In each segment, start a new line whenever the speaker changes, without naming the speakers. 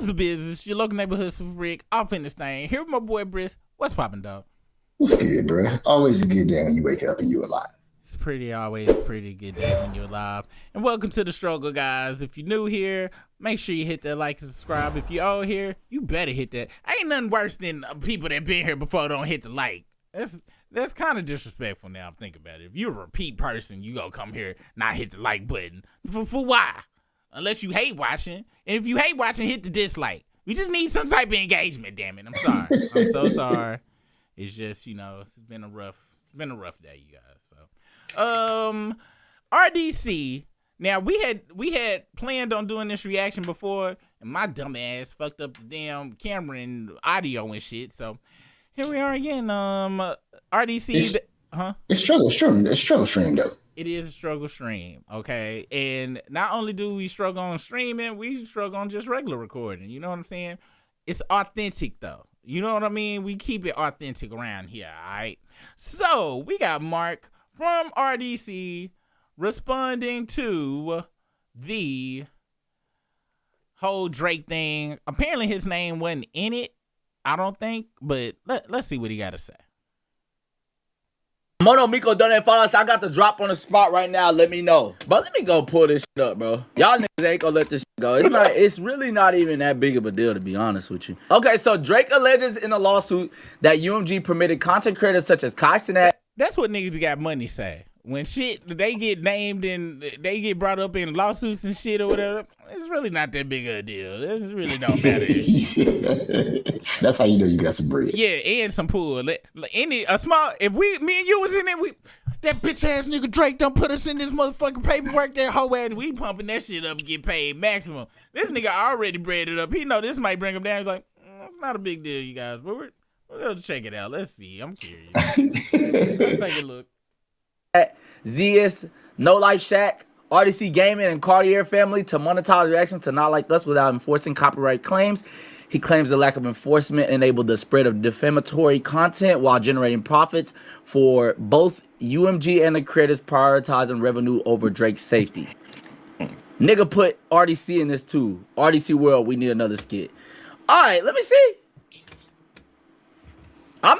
What's the business? Your local neighborhood super Rick off in this thing. Here with my boy Briss. What's poppin', dog?
What's good, bro? Always a good day when you wake up and you alive.
It's always a pretty good day when you're alive. And welcome to the struggle, guys. If you're new here, make sure you hit that like and subscribe. If you're old here, you better hit that. Ain't nothing worse than people that been here before don't hit the like. That's kind of disrespectful now. I'm thinking about it. If you're a repeat person, you gonna come here not hit the like button. For why? Unless you hate watching. And if you hate watching, hit the dislike. We just need some type of engagement, damn it. I'm sorry. I'm so sorry. It's just, it's been a rough day, you guys. So RDC. Now we had planned on doing this reaction before, and my dumb ass fucked up the damn camera and audio and shit. So here we are again. RDC.
It's struggle stream though.
It is a struggle stream, okay? And not only do we struggle on streaming, we struggle on just regular recording. You know what I'm saying? It's authentic, though. You know what I mean? We keep it authentic around here, all right? So, we got Mark from RDC responding to the whole Drake thing. Apparently, his name wasn't in it, I don't think, but let's see what he got to say.
Mono Miko done that for us. I got the drop on the spot right now. Let me know. But let me go pull this shit up, bro. Y'all niggas ain't gonna let this shit go. It's really not even that big of a deal, to be honest with you. Okay, so Drake alleges in a lawsuit that UMG permitted content creators such as Kai Cenat.
That's what niggas got money say. When shit, they get named and they get brought up in lawsuits and shit or whatever, it's really not that big of a deal. It really don't matter.
That's how you know you got some bread.
Yeah, and some pool. If me and you was in it, that bitch ass nigga Drake done put us in this motherfucking paperwork, that whole ass, we pumping that shit up and get paid maximum. This nigga already bred it up. He know this might bring him down. He's like, it's not a big deal, you guys, but we're gonna check it out. Let's see. I'm curious. Let's take a look.
ZS, No Life Shack, RDC Gaming, and Cartier family to monetize reactions to Not Like Us without enforcing copyright claims. He claims the lack of enforcement enabled the spread of defamatory content while generating profits for both UMG and the creators, prioritizing revenue over Drake's safety. Nigga put RDC in this too. RDC World, we need another skit. All right, let me see. I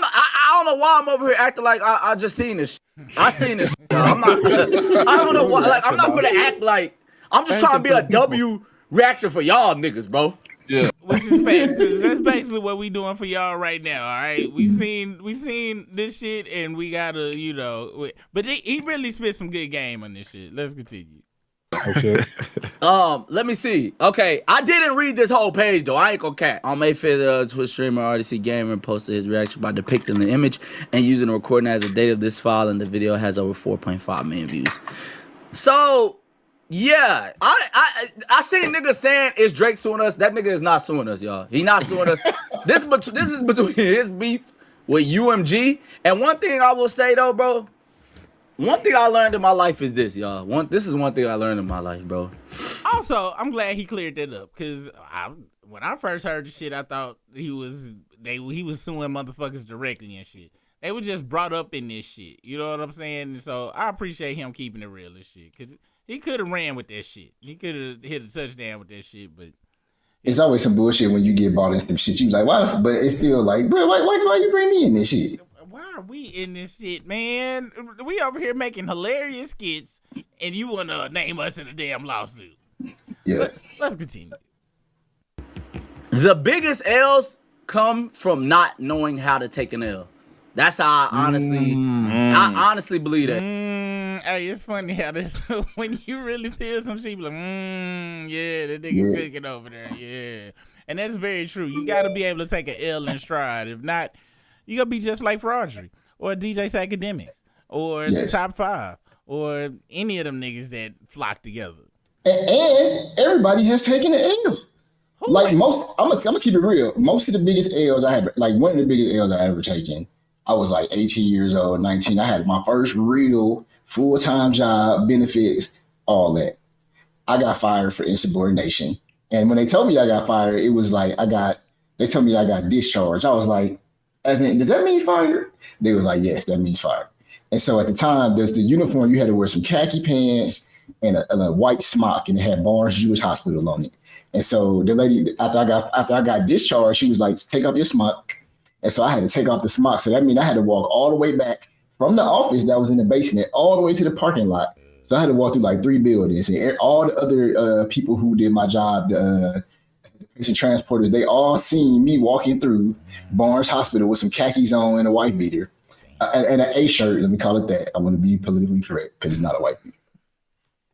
don't know why I'm over here acting like I just seen this. I seen this. I don't know why. Like, I'm not gonna act like I'm just trying to be a W reactor for y'all niggas, bro.
Yeah. Which is facts. That's basically what we doing for y'all right now. All right, we seen this shit, and we gotta, but he really spit some good game on this shit. Let's continue.
Okay.
Let me see. Okay, I didn't read this whole page though. I ain't gonna cat. On May 5th, Twitch streamer RDC Gamer posted his reaction by depicting the image and using the recording as the date of this file, and the video has over 4.5 million views. So, yeah, I seen niggas saying is Drake suing us. That nigga is not suing us, y'all. He not suing us. This is between his beef with UMG. And one thing I will say though, bro. One thing I learned in my life is this, y'all. This is one thing I learned in my life, bro.
Also, I'm glad he cleared that up, because when I first heard the shit, I thought he was suing motherfuckers directly and shit. They were just brought up in this shit. You know what I'm saying? So I appreciate him keeping it real and shit, because he could have ran with that shit. He could have hit a touchdown with that shit, but
it's always some bullshit when you get bought in some shit. You like, why? But it's still like, bro, why you bring me in this shit?
Why are we in this shit, man? We over here making hilarious skits, and you want to name us in a damn lawsuit.
Yeah.
Let's continue.
The biggest L's come from not knowing how to take an L. That's how I honestly believe that.
Hey, it's funny how this, when you really feel some shit, you be like, yeah, that nigga cooking over there, yeah. And that's very true. You got to be able to take an L in stride. If not, you gonna be just like Fraudry or DJ's Academics or the Top 5 or any of them niggas that flock together.
And everybody has taken an L. Like most, I'm gonna keep it real. Most of the biggest L's I have, like one of the biggest L's I ever taken, I was like 18 years old, 19. I had my first real full-time job, benefits, all that. I got fired for insubordination. And when they told me I got fired, it was like they told me I got discharged. I was like, does that mean fired? They were like, yes, that means fired. And so at the time, there's the uniform. You had to wear some khaki pants and a white smock, and it had Barnes Jewish Hospital on it. And so the lady, after I got discharged, she was like, take off your smock. And so I had to take off the smock. So that means I had to walk all the way back from the office that was in the basement all the way to the parking lot. So I had to walk through like 3 buildings. And all the other people who did my job, the patient transporters, they all seen me walking through Barnes Hospital with some khakis on and a white beater and an A shirt. Let me call it that. I want to be politically correct because it's not a white beater.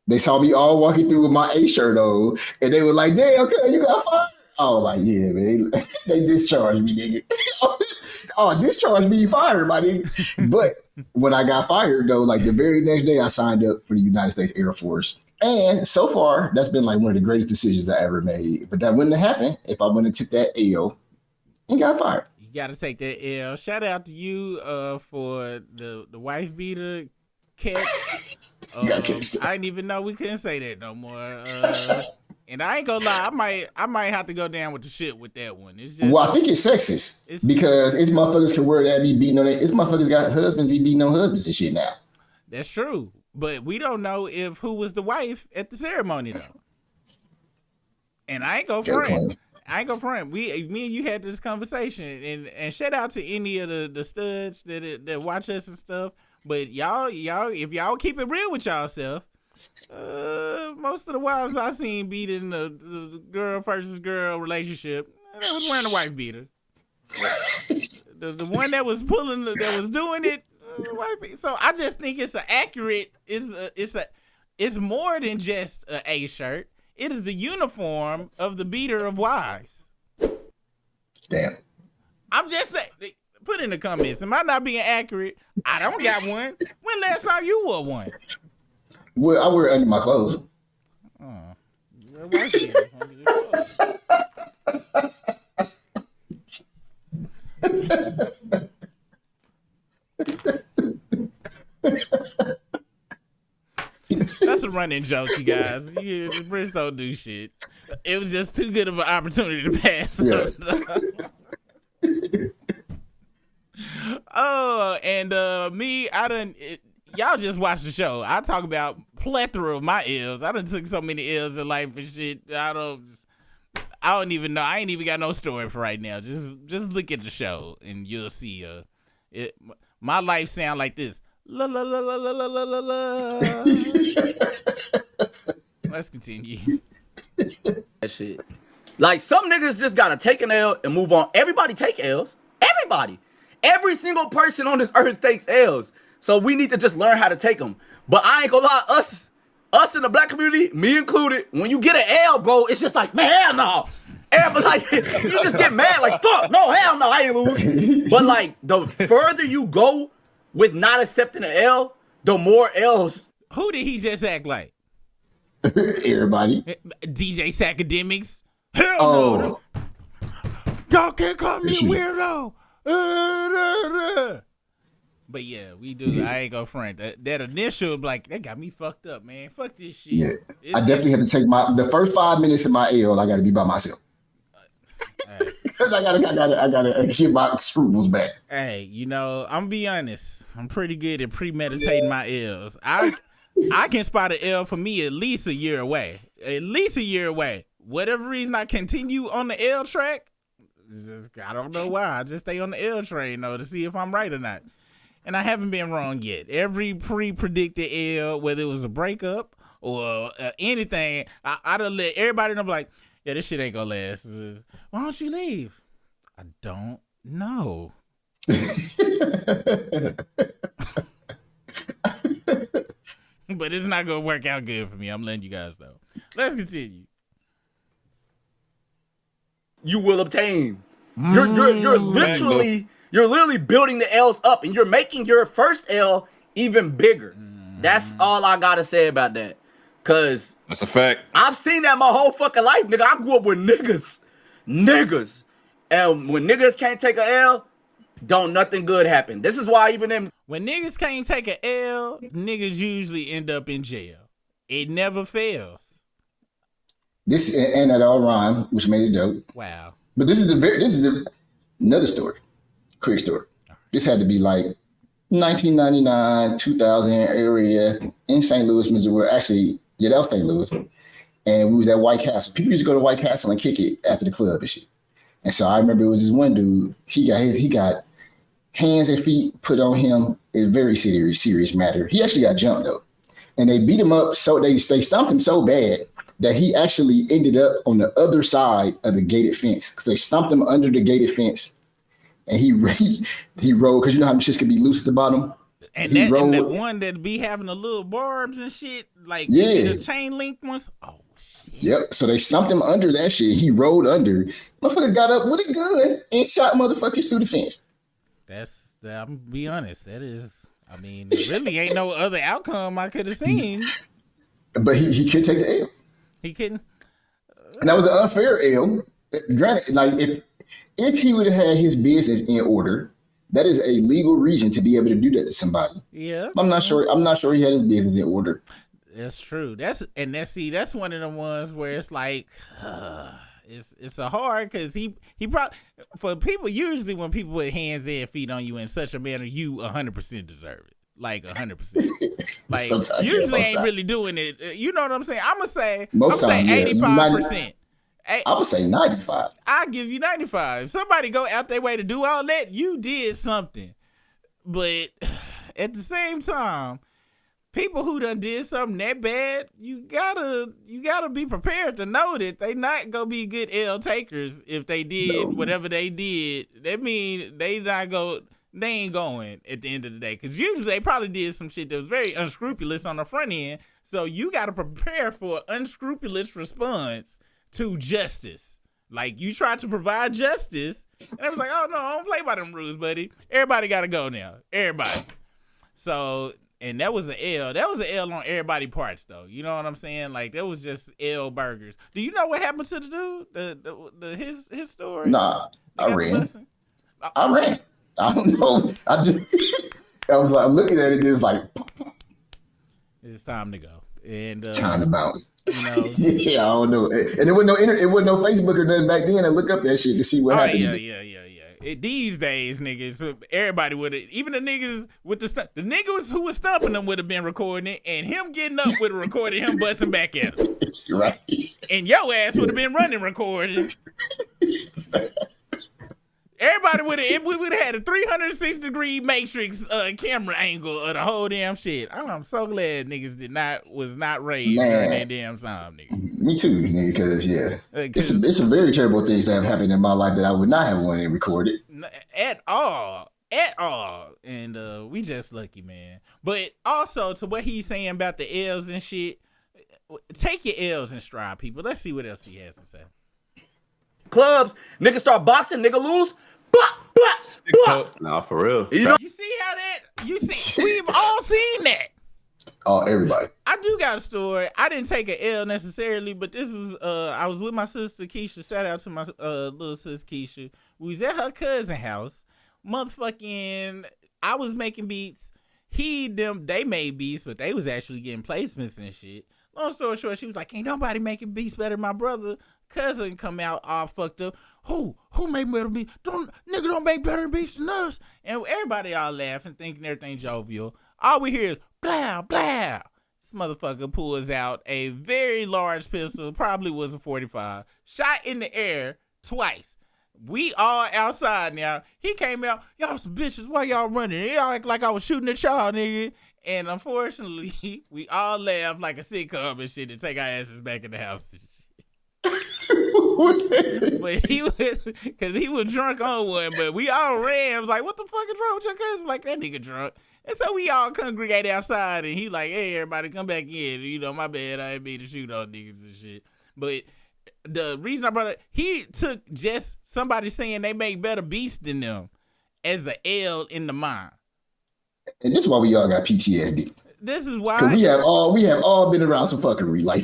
They saw me all walking through with my A shirt on, and they were like, damn, okay, you got fired. I was like, yeah, man. They discharged me, nigga. Oh, discharged me, fired, my nigga. But when I got fired, though, like the very next day, I signed up for the United States Air Force. And so far, that's been like one of the greatest decisions I ever made. But that wouldn't have happened if I wouldn't have took that L and got fired.
You got to take that L. Shout out to you for the wife beater catch. I didn't even know we couldn't say that no more. And I ain't gonna lie, I might have to go down with the shit with that one. It's just,
well, I think it's sexist because it's motherfuckers can wear that, be beating on it. It's motherfuckers got husbands be beating on husbands and shit now.
That's true, but we don't know if who was the wife at the ceremony though. And I ain't gonna front. Me and you had this conversation, and shout out to any of the studs that watch us and stuff. But y'all, if y'all keep it real with y'allself, most of the wives I seen beating the girl versus girl relationship, that was wearing a wife beater. the one that was pulling, that was doing it, wife beater. So I just think it's it's more than just an A shirt. It is the uniform of the beater of wives.
Damn.
I'm just saying. Put in the comments. Am I not being accurate? I don't got one. When last time you wore one?
Well, I wear it under my clothes.
Oh. That's a running joke, you guys. The Brits don't do shit. It was just too good of an opportunity to pass. Yeah. Oh, and me, y'all just watch the show. I talk about plethora of my L's. I done took so many L's in life and shit. I don't even know. I ain't even got no story for right now. Just look at the show and you'll see. My life sound like this. La la la la la la la la la. Let's continue.
That shit. Like some niggas just gotta take an L and move on. Everybody take L's. Everybody. Every single person on this earth takes L's. So we need to just learn how to take them. But I ain't gonna lie, us in the black community, me included, when you get an L, bro, it's just like, man, hell no. Everybody, like, you just get mad, like, fuck, no, hell no, I ain't lose. But like, the further you go with not accepting an L, the more L's.
Who did he just act like?
Everybody.
DJ Sacademics. Hell no. Y'all can't call me a weirdo. But yeah, we do. I ain't gonna front. That initial, like, that got me fucked up, man. Fuck this shit. Yeah,
I definitely have to take the first 5 minutes of my L. I gotta be by myself. Because I gotta get my scruples back.
Hey, I'm gonna be honest. I'm pretty good at premeditating my L's. I can spot an L for me at least a year away. Whatever reason I continue on the L track, I don't know why. I just stay on the L train though to see if I'm right or not. And I haven't been wrong yet. Every pre-predicted L, whether it was a breakup or anything, I done let everybody know, like, yeah, this shit ain't gonna last. Why don't you leave? I don't know. But it's not gonna work out good for me. I'm letting you guys know. Let's continue.
You will obtain. You're literally building the L's up, and you're making your first L even bigger. That's all I gotta say about that. Cause
that's a fact.
I've seen that my whole fucking life, nigga. I grew up with niggas, and when niggas can't take a L, don't nothing good happen. This is why
when niggas can't take a L, niggas usually end up in jail. It never fails.
This and that all rhyme, which made it dope.
Wow.
But this is another story, quick story. This had to be like 1999, 2000 area in St. Louis, Missouri. Actually, Yeah, that was St. Louis. And we was at White Castle. People used to go to White Castle and kick it after the club and shit. And so I remember it was this one dude. He got hands and feet put on him. It's a very serious matter. He actually got jumped though, and they beat him up. So they stomped him so bad that he actually ended up on the other side of the gated fence. So they stomped him under the gated fence, and he rolled because you know how shit can be loose at the bottom.
And that one that be having the little barbs and shit, like the chain link ones. Oh shit.
Yep. So they stomped him under that shit. He rolled under. Motherfucker got up with a gun and shot motherfuckers through the fence.
I'm gonna be honest. That is, I mean, there really ain't no other outcome I could have seen.
But he could take the L.
He couldn't.
And that was an unfair L. Granted, like if he would have had his business in order, that is a legal reason to be able to do that to somebody.
Yeah.
I'm not sure he had his business in order.
That's true. That's one of the ones where it's like it's a hard because he probably for people usually when people put hands and feet on you in such a manner, you 100% deserve it. Like 100%. Like
Sometimes,
usually
yeah,
ain't
time.
really doing it. You know what I'm saying? I'm gonna say
85%.
85%.
I would say 95.
I give you 95. If somebody go out their way to do all that, you did something. But at the same time, people who done did something that bad, you gotta be prepared to know that they not gonna be good L takers if they did whatever they did. That mean they ain't going at the end of the day. Because usually they probably did some shit that was very unscrupulous on the front end. So you gotta prepare for an unscrupulous response to justice. Like you tried to provide justice, and I was like, oh no, I don't play by them rules, buddy. Everybody gotta go now. Everybody. So, and that was an L. That was an L on everybody's parts though. You know what I'm saying? Like that was just L burgers. Do you know what happened to the dude? His story?
Nah, I ran. I don't know. I was like looking at it, it was like
it's time to go. And
time to bounce.
You know,
yeah, I don't know. And it wasn't no Facebook or nothing back then. I look up that shit to see what happened.
Yeah. These days, niggas, everybody would have, even the niggas with the niggas who was stumping them would have been recording it, and him getting up would have recorded him busting back at him.
Right.
And your ass would have been running recording. Everybody would have had a 360-degree matrix camera angle of the whole damn shit. I'm so glad niggas was not raised during that damn time, nigga.
Me too, nigga, because it's some very terrible things that have happened in my life that I would not have wanted recorded.
At all. And we just lucky, man. But also to what he's saying about the L's and shit, take your L's in stride, people. Let's see what else he has to say.
Clubs, niggas start boxing, nigga lose.
Nah, for real.
You see how we've all seen that.
Oh, everybody.
I do got a story. I didn't take an L necessarily, but this is I was with my sister Keisha. Shout out to my little sis Keisha. We was at her cousin's house. Motherfucking, I was making beats. They made beats, but they was actually getting placements and shit. Long story short, she was like, ain't nobody making beats better than my brother. Cousin come out all fucked up. Who make better beats? Nigga don't make better beats than us. And everybody all laughing, thinking everything jovial. All we hear is blah, blah. This motherfucker pulls out a very large pistol, probably was a 45, shot in the air twice. We all outside now. He came out, y'all some bitches, why y'all running? Y'all act like I was shooting at y'all, nigga. And unfortunately, we all laughed like a sitcom and shit and take our asses back in the house and shit. But he was drunk on one, but we all ran. I was like, what the fuck is wrong with your cousin? Like, that nigga drunk. And so we all congregated outside, and he like, hey, everybody come back in. You know, my bad, I didn't mean to shoot on niggas and shit. But the reason I brought it, he took just somebody saying they make better beats than them as a L in the mind.
And this is why we all got PTSD.
This is why
we have all been around some fuckery, like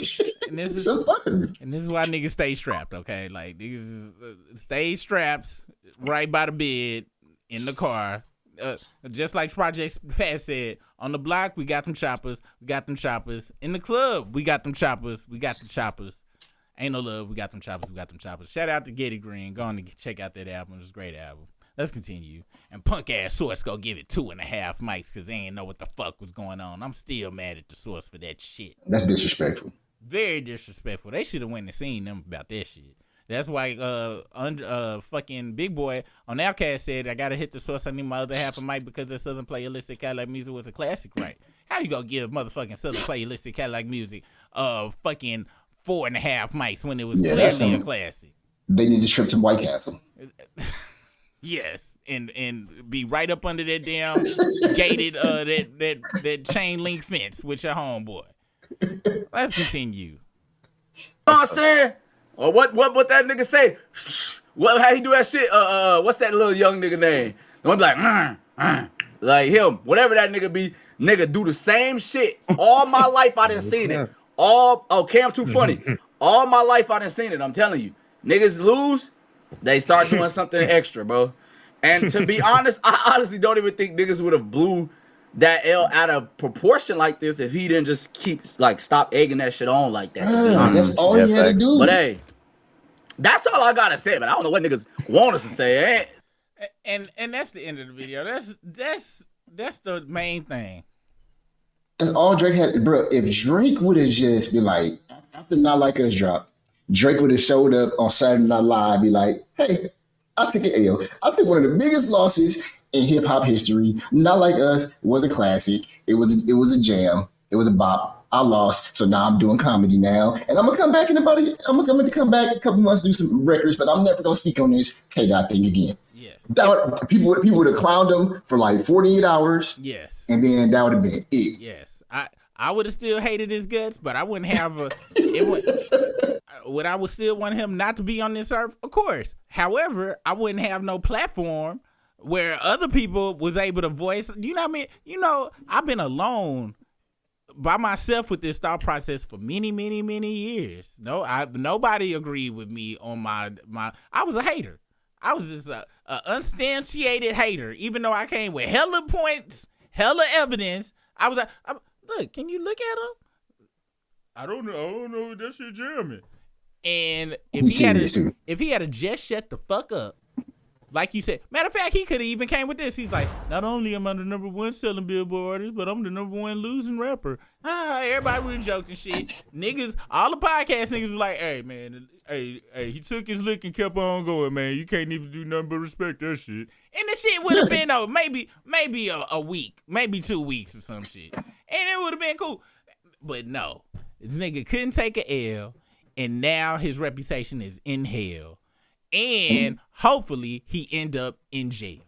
and this is
some fuckery.
And this is why niggas stay strapped, okay? Like niggas stay strapped right by the bed in the car. Just like Project Pat said, on the block we got them choppers, In the club we got them choppers, Ain't no love, we got them choppers, Shout out to Getty Green. Go on to check out that album. It's a great album. Let's continue. And punk ass Source go give it 2.5 mics because they ain't know what the fuck was going on. I'm still mad at the Source for that shit.
That's disrespectful.
Very disrespectful. They should have went and seen them about that shit. That's why fucking Big Boy on Outcast said, I gotta hit the Source. I need my other half a mic because that Southern Playalistic Cadillac Music was a classic, right? How you gonna give motherfucking Southern Playalistic Cadillac Music fucking 4.5 mics when it was clearly a classic?
They need to trip to White Castle.
Yes, and be right up under that damn gated that chain link fence with your homeboy. Let's continue.
You know what I'm saying? Or what that nigga say? How he do that shit? What's that little young nigga name? The one be like, like him. Whatever that nigga be, nigga do the same shit. All my life I done seen it. Cam too funny. All my life I done seen it. I'm telling you, niggas lose, they start doing something extra, bro. And to be honest, I honestly don't even think niggas would have blew that L out of proportion like this if he didn't just stop egging that shit on like that.
That's all he had to do.
But hey, that's all I gotta say. But I don't know what niggas want us to say.
And that's the end of the video. That's the main thing.
That's all Drake had, bro. If Drake would have just been like, after Not Like Us dropped, Drake would have showed up on Saturday Night Live, be like, hey, I took an L. I took one of the biggest losses in hip hop history. Not Like Us was a classic. It was a jam. It was a bop. I lost, so now I'm doing comedy now, and I'm gonna come back in about it. I'm gonna come back a couple months, do some records, but I'm never gonna speak on this K-Dot thing again.
Yes.
People would have clowned him for like 48 hours.
Yes.
And then that would have been it.
Yes. I would have still hated his guts, but I wouldn't have would I would still want him not to be on this earth? Of course. However, I wouldn't have no platform where other people was able to voice. You know what I mean? You know, I've been alone by myself with this thought process for many, many, many years. Nobody agreed with me on my. I was a hater. I was just a unsubstantiated hater, even though I came with hella points, hella evidence. I was like, look, can you look at him? I don't know. That shit German. And if he had just shut the fuck up, like you said, matter of fact, he could have even came with this. He's like, not only am I the #1 selling Billboard artist, but I'm the #1 losing rapper. Everybody was joking shit. Niggas, all the podcast niggas were like, hey man, hey, he took his lick and kept on going, man. You can't even do nothing but respect that shit. And the shit would have been maybe a week, maybe 2 weeks or some shit. And it would have been cool. But no, this nigga couldn't take a L, and now his reputation is in hell. And hopefully he end up in jail.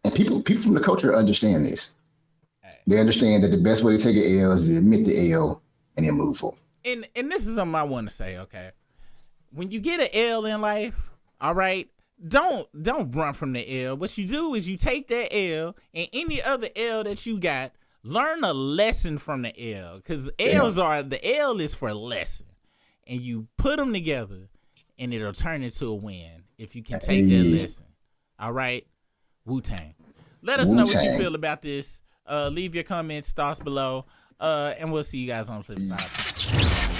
And people from the culture understand this. They understand that the best way to take an L is to admit the L and then move forward.
And this is something I want to say, okay? When you get an L in life, all right, don't run from the L. What you do is you take that L and any other L that you got, learn a lesson from the L. Because the L is for a lesson. And you put them together, and it'll turn into a win if you can take that lesson. All right? Wu-Tang. Let us know what you feel about this. Leave your comments, thoughts below. And we'll see you guys on the flip side.